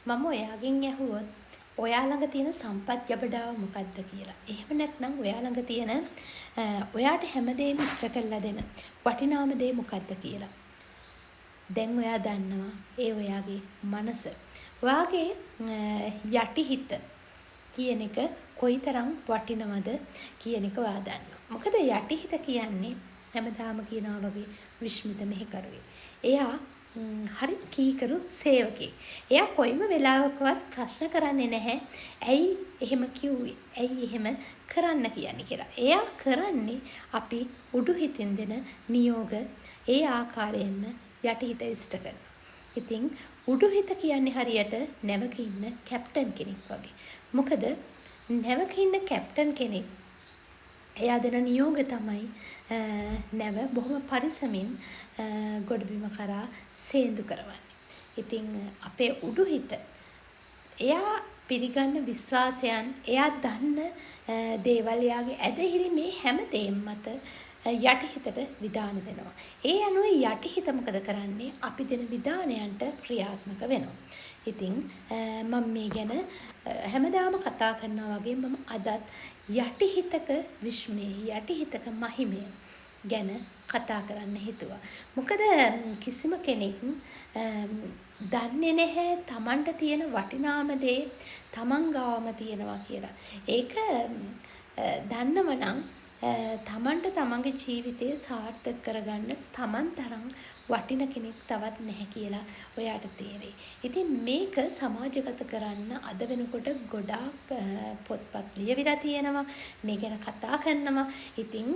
මම ඔයාගෙන් ඇහුවොත් ඔයා ළඟ තියෙන සම්පත් ජබඩාව මොකක්ද කියලා. එහෙම නැත්නම් ඔයා ළඟ තියෙන ඔයාට හැමදේම ඉෂ්ට කරලා දෙන වටිනාම දේ මොකක්ද කියලා. දැන් ඔයා දන්නවා ඒ ඔයාගේ මනස. ඔයාගේ යටිහිත කියන එක කොයිතරම් වටිනවද කියන එක ඔයා දන්නවා. මොකද යටිහිත කියන්නේ හැමදාම කියනවා වගේ විශ්මිත මෙහෙකරුවේ. එයා හරි කීකරු සේවකයෙක්. එයා කොයිම වෙලාවකවත් ප්‍රශ්න කරන්නේ නැහැ. ඇයි එහෙම කිව්වේ? ඇයි එහෙම කරන්න කියන්නේ කියලා. එයා කරන්නේ අපි උඩු හිතින් දෙන නියෝග ඒ ආකාරයෙන්ම යටිහිත ඉෂ්ට කරනවා. ඉතින් උඩු හිත කියන්නේ හරියට නැවක ඉන්න කැප්ටන් කෙනෙක් වගේ. මොකද නැවක ඉන්න කැප්ටන් කෙනෙක් එයා දෙන නියෝග තමයි නැව බොහොම පරිස්සමින් ගොඩබිම කරා සේන්දු කරවන්නේ. ඉතින් අපේ උඩුහිත එයා පිළිගන්න විශ්වාසයන්, එයා දන්න දේවල්, එයාගේ ඇදහිලි මේ හැම දෙයක්ම මත යටිහිතට විධාන දෙනවා. ඒ අනුව යටිහිත මොකද කරන්නේ? අපි දෙන විධානයන්ට ක්‍රියාත්මක වෙනවා. ඉතින් මම මේ ගැන හැමදාම කතා කරනවා වගේ මම අදත් යටිහිතක විශ්මය, යටිහිතක මහිමය ගැන කතා කරන්න හිතුවා. මොකද කිසිම කෙනෙක් දන්නේ නැහැ තමන්ට තියෙන වටිනාම දේ තමන් ගාවම තියෙනවා කියලා. ඒක දන්නව නම් තමන්ට තමන්ගේ ජීවිතය සාර්ථක කරගන්න තමන් තරම් වටින කෙනෙක් තවත් නැහැ කියලා ඔයාට තේරෙයි. ඉතින් මේක සමාජගත කරන්න අද වෙනකොට ගොඩාක් පොත්පත් ලියවිලා තියෙනවා. මේ ගැන කතා කරනවා. ඉතින්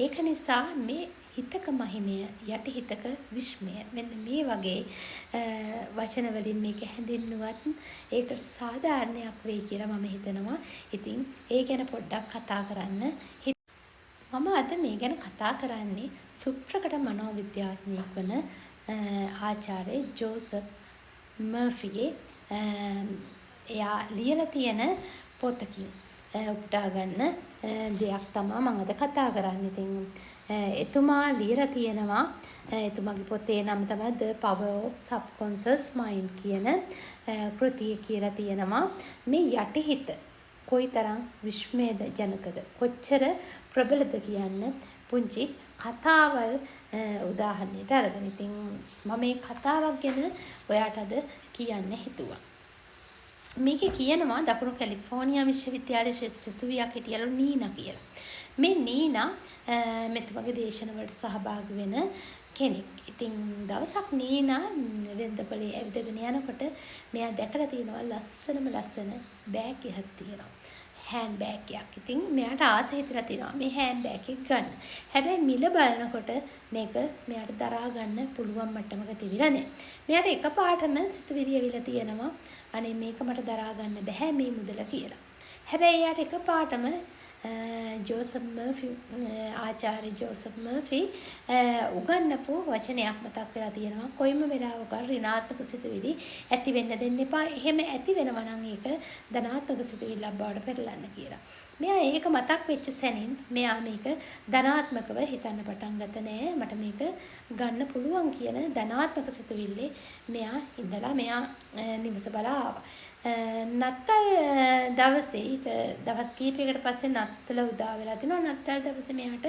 ඒක නිසා මේ හිතක මහිමය, යටිහිතක විශ්මය, මෙන්න මේ වගේ වචන වලින් මේක හැඳින්නුවත් ඒකට සාධාරණයක් වෙයි කියලා මම හිතනවා. ඉතින් ඒ ගැන පොඩ්ඩක් කතා කරන්න. මම අද මේ ගැන කතා කරන්නේ සුප්‍රකට මනෝවිද්‍යාඥයෙක් වන ආචාර්ය ජෝසප් මර්ෆිගේ එයා ලියලා තියෙන පොතකින් උපුටා ගන්න දෙයක් තමයි මම අද කතා කරන්නේ. ඉතින් එතුමා ලියලා තියෙනවා, එතුමාගේ පොතේ නම තමයි The Power of Subconscious Mind කියන කෘතිය කියලා තියෙනවා. මේ යටිහිත කොයිතරම් විශ්මේද ජනකද, කොච්චර ප්‍රබලද කියන්න පුංචි කතාවල් උදාහරණයට අරගෙන. ඉතින් මම මේ කතාවක් ගැන ඔයාට අද කියන්න හිතුවා. මේකේ කියනවා දකුණු කැලිෆෝනියා විශ්වවිද්‍යාලයේ සිසුවියක් හිටියලු නීනා කියලා. මේ නීනා මෙතුමගේ දේශනවලට සහභාගී වෙන කෙනෙක්. ඉතින් දවසක් නීනා වෙන්දපොලේ ඇවිදගෙන යනකොට මෙයා දැකලා තියෙනවා ලස්සන බෑග් එකක් තියෙනවා. හෑන්ඩ් බෑග් එකක්. ඉතින් මෙයාට ආස හිතලා තියෙනවා මේ හෑන්ඩ් බෑග් එක ගන්න. හැබැයි මිල බලනකොට මේක මෙයාට දරා ගන්න පුළුවන් මට්ටමක තිබිලා නැහැ. මෙයාට එකපාරටම සිතුවිලි ඇවිල්ලා තියෙනවා අනේ මේක මට දරා ගන්න බෑ මේ මුදල කියලා. හැබැයි එයාට එකපාරටම ජෝසප් මර්ෆි, ආචාර්ය ජෝසප් මර්ෆි උගන්වපු වචනයක් මතක් වෙලා තියෙනවා. කොයිම වෙලාවක ඍණාත්මක සිතුවිලි ඇති වෙන්න දෙන්න එපා. එහෙම ඇති වෙනවා නම් ඒක ධනාත්මක සිතුවිල්ලක් බවට පෙරලන්න කියලා. මෙයා ඒක මතක් වෙච්ච සැනින් මෙයා මේක ධනාත්මකව හිතන්න පටන් ගත්ත නෑ. මට මේක ගන්න පුළුවන් කියන ධනාත්මක සිතුවිල්ලේ මෙයා ඉඳලා මෙයා නිවස බලා ආවා. නත්තල් දවසේ දවස් කීපයකට පස්සේ නත්තල උදා වෙලා තිනවා. නත්තල් දවසේ මෙයාට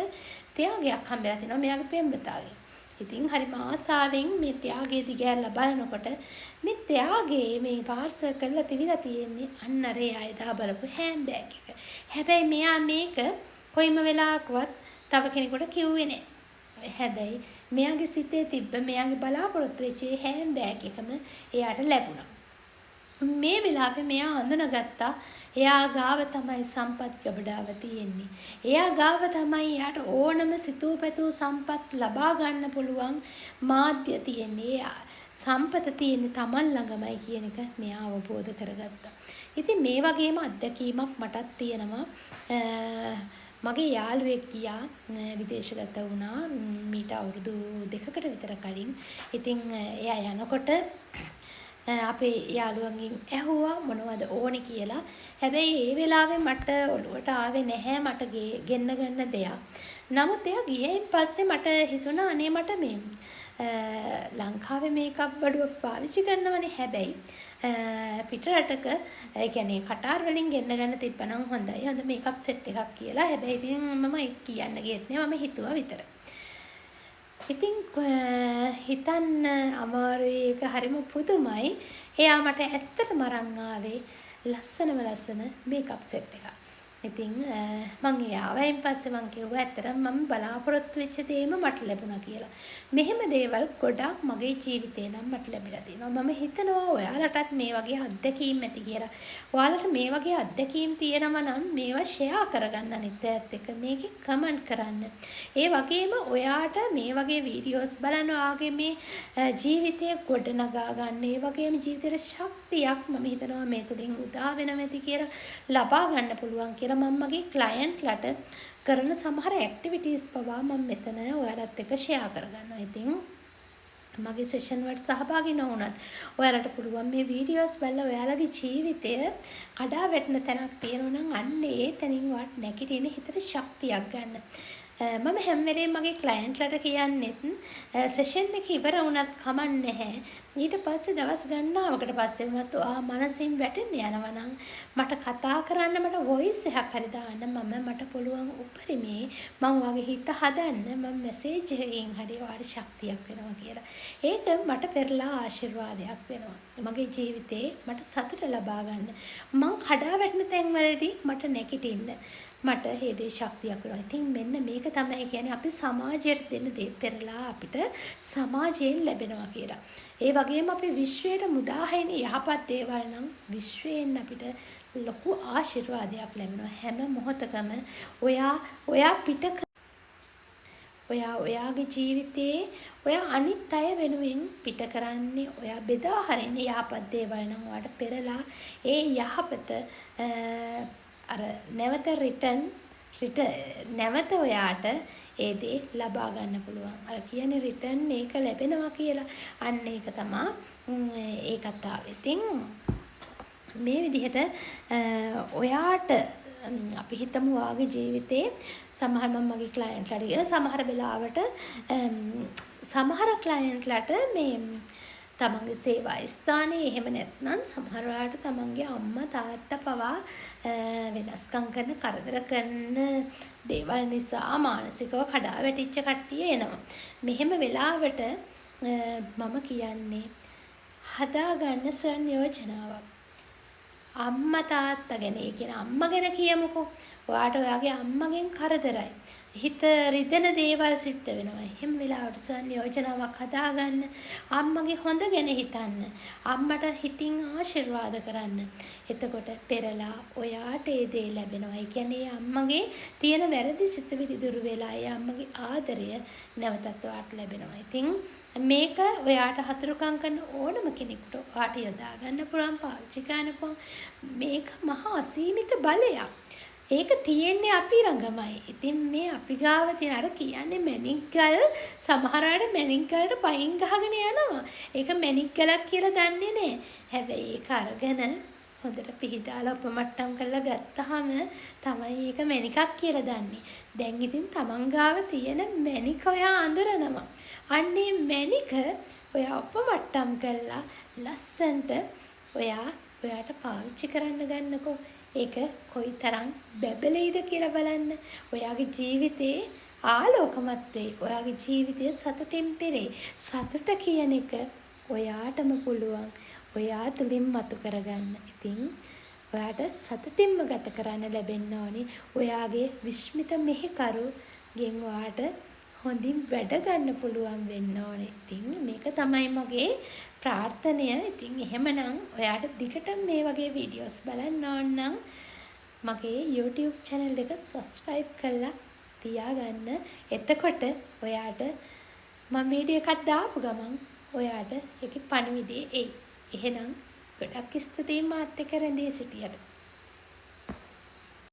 ත්‍යාගයක් හම්බෙලා තිනවා මෙයාගේ පෙම්වතාගෙන්. ඉතින් හරිම ආසාවෙන් මේ ත්‍යාගයේ දිගහැරලා බලනකොට මේ ත්‍යාගයේ මේ පාර්සල් කරලා තිබිලා තියෙන්නේ අන්න අර එදා බලපු හෑන්ඩ් බෑග් එක. හැබැයි මෙයා මේක කොයිම වෙලාවකවත් තව කෙනෙකුට කිව්වේ නෑ. හැබැයි මෙයාගේ සිතේ තිබ්බ මෙයාගේ බලාපොරොත්තු වෙච්ච හෑන්ඩ් බෑග් එකම එයාට ලැබුණා. මේ වෙලාවේ මෙයා අඳුනගත්තා එයා ගාව තමයි සම්පත් ගබඩාව තියෙන්නේ. එයා ගාව තමයි එයාට ඕනම සිතූ පැතූ සම්පත් ලබා ගන්න පුළුවන් මාධ්‍ය තියෙන්නේ. සම්පත තියෙන්නේ Taman ළඟමයි කියන එක මෙයා අවබෝධ කරගත්තා. ඉතින් මේ වගේම අත්දැකීමක් මටත් තියෙනවා. මගේ යාළුවෙක් ගියා විදේශගත වුණා මීට අවුරුදු 2කට විතර කලින්. ඉතින් එයා යනකොට අපේ යාළුවන්ගෙන් ඇහුවා මොනවද ඕනේ කියලා. හැබැයි ඒ වෙලාවේ මට ඔළුවට ආවේ නැහැ මට ගෙන්න ගන්න දෙයක්. නමුත් එයා ගියයින් පස්සේ මට හිතුණා අනේ මට මේ ලංකාවේ මේකප් බඩුව පාවිච්චි කරනවනේ. හැබැයි පිට රටක ඒ කියන්නේ කටාර් වලින් ගෙන්න ගන්න තිබ්බනම් හොඳයි. හොඳ මේකප් සෙට් එකක් කියලා. හැබැයි ඉතින් මම කියන්න ගියෙත් නෑ. මම හිතුවා විතරයි. ඉතින් හිතන්න අමාරුයි. ඒක හරිම පුදුමයි. එයා මට ඇත්තටම අරන් ආවේ ලස්සන මේකප් සෙට් එකක්. ඉතින් මං ආවයින් පස්සේ මං කිව්වා ඇත්තටම මම බලාපොරොත්තු වෙච්ච දේම මට ලැබුණා කියලා. මෙහෙම දේවල් ගොඩක් මගේ ජීවිතේ නම් මට ලැබිලා තියෙනවා. මම හිතනවා ඔයාලටත් මේ වගේ අත්දැකීම් ඇති කියලා. ඔයාලට මේ වගේ අත්දැකීම් තියෙනවා නම් මේවා ෂෙයා කරගන්න අනිත් අයත් එක්ක. මේකේ කමෙන්ට් කරන්න. ඒ වගේම ඔයාට මේ වගේ වීඩියෝස් බලන ඔයාගේ මේ ජීවිතය ගොඩනගා ගන්න. ඒ වගේම ජීවිතේට ශක්තියක් මම හිතනවා මේ තුලින් උදා වෙනවා ඇති කියලා ලබා ගන්න පුළුවන් කියලා මම මගේ ක්ලයන්ට්ලට කරන සමහර ඇක්ටිවිටීස් පවා මම මෙතන ඔයාලත් එක්ක ෂෙයා කරගන්නවා. ඉතින් මගේ සෙෂන් වලට සහභාගී නොවුනත් ඔයාලට පුළුවන් මේ වීඩියෝස් බලලා ඔයාලගේ ජීවිතය කඩා වැටෙන තැනක් තියෙනවා නම් අන්න ඒ තැනින් වත් නැගිටින හිතට ශක්තියක් ගන්න. මම හැම වෙලේම මගේ ක්ලයන්ට්ලට කියන්නේත් සෙෂන් එක ඉවර වුණත් කමක් නැහැ. ඊට පස්සේ දවස් ගණනාවකට පස්සේ වුණත් මනසින් වැටෙන්න යනවා නම් මට කතා කරන්න මට වොයිස් එකක් හරි දාන්න මට පුළුවන් උපරිමේ මම වගේ හිත හදන්න මම මැසේජ් එකකින් හරි ඔයාලට ශක්තියක් වෙනවා කියලා. ඒක මට පෙරලා ආශිර්වාදයක් වෙනවා. මගේ ජීවිතේ මට සතුට ලබා ගන්න. මං කඩා වැටෙන තැන්වලදී මට නැගිටින්න මට හේදේ ශක්තියක් වෙනවා. ඉතින් මෙන්න මේක තමයි කියන්නේ අපි සමාජයට දෙන්න දේ පෙරලා අපිට සමාජයෙන් ලැබෙනවා කියලා. ඒ වගේම අපි විශ්වයට මුදාහැින යහපත් දේවල් නම් විශ්වයෙන් අපිට ලොකු ආශිර්වාදයක් ලැබෙනවා. හැම මොහොතකම ඔයාගේ ජීවිතේ ඔයා අනිත් අය වෙනුවෙන් පිට කරන්නේ ඔයා බෙදා හරින්නේ යහපත් දේවල් නම් ඔයාට පෙරලා ඒ යහපත අර නැවත ඔයාට ඒ දේ ලබා ගන්න පුළුවන්. අර කියන්නේ රිටර්න් ඒක ලැබෙනවා කියලා. අන්න ඒක තමයි ඒ කතාව. ඉතින් මේ විදිහට ඔයාට අපි හිතමු ඔයාගේ ජීවිතේ සමහර මම මගේ ක්ලයන්ට්ලාට කියන සමහර වෙලාවට සමහර ක්ලයන්ට්ලාට මේ තමන්ගේ සේවා ස්ථානයේ එහෙම නැත්නම් සමහර වෙලාවට තමන්ගේ අම්මා තාත්තා පවා වෙනස්කම් කරන කරදර කරන දේවල් නිසා මානසිකව කඩා වැටිච්ච කට්ටිය එනවා. මෙහෙම වෙලාවට මම කියන්නේ හදාගන්න සංයෝජනාවක්. අම්මා තාත්තා ගැන කියන අම්මා ගැන කියමුකෝ. ඔයාට ඔයාගේ අම්මගෙන් කරදරයි. හිත රිදෙන දේවල් සිද්ධ වෙනවා. එහෙම වෙලාවට සංයෝජනාවක් හදාගන්න. අම්මගේ හොඳ ගැන හිතන්න. අම්මට හිතින් ආශිර්වාද කරන්න. එතකොට පෙරලා ඔයාට ඒ දේ ලැබෙනවා. ඒ කියන්නේ අම්මගේ තියෙන වැරදි සිතුවිලි දුරු වෙලා ඒ අම්මගේ ආදරය නැවතත් ඔයාට ලැබෙනවා. ඉතින් මේක ඔයාට හතුරුකම් කරන ඕනම කෙනෙකුට ඔයාට යොදා ගන්න පුළුවන් පාවිච්චි කරන්න පුළුවන්. මේක මහා අසීමිත බලයක්. ඒක තියෙන්නේ අපි ළඟමයි. ඉතින් මේ අපි ගාව තියෙන අර කියන්නේ මැණික් ගල් සමහර අය මැණික් ගලට පයින් ගහගෙන යනවා. ඒක මැණික් ගලක් කියලා දන්නේ නැහැ. හැබැයි ඒක අරගෙන හොඳට පිහදාලා උපමට්ටම් කරලා ගත්තාම තමයි ඒක මැණිකක් කියලා දන්නේ. දැන් ඉතින් තමන් ගාව තියෙන මැණික ඔයා අඳුරනවා. අන්නේ මැණික ඔයා උපමට්ටම් කරලා ලස්සන්ට ඔයාට පාවිච්චි කරන්න ගන්නකෝ. ඒක කොයිතරම් බැබලෙයිද කියලා බලන්න. ඔයාගේ ජීවිතේ ආලෝකමත් වෙයි. ඔයාගේ ජීවිතය සතුටින් පෙරේ. සතුට කියන එක ඔයාටම පුළුවන්. ඔයා තුලින් මතු කරගන්න. ඉතින් ඔයාට සතුටින්ම ගත කරන්න ලැබෙන්න ඕනේ. ඔයාගේ විශ්මිත මෙහෙකරුගෙන් ඔයාට හොඳින් වැඩ ගන්න පුළුවන් වෙන්න ඕනේ. ඉතින් මේක තමයි මගේ ප්‍රාර්ථනය. ඉතින් එහෙමනම් ඔයාට දිගටම මේ වගේ වීඩියෝස් බලන්න ඕන නම් මගේ YouTube channel එක subscribe කරලා තියාගන්න. එතකොට ඔයාට මම වීඩියෝ එකක් දාපු ගමන් ඔයාට ඒකේ පණිවිඩය එයි. එහෙනම් ගොඩක් ස්තුතියි මාත් එක්ක රැඳී සිටියට.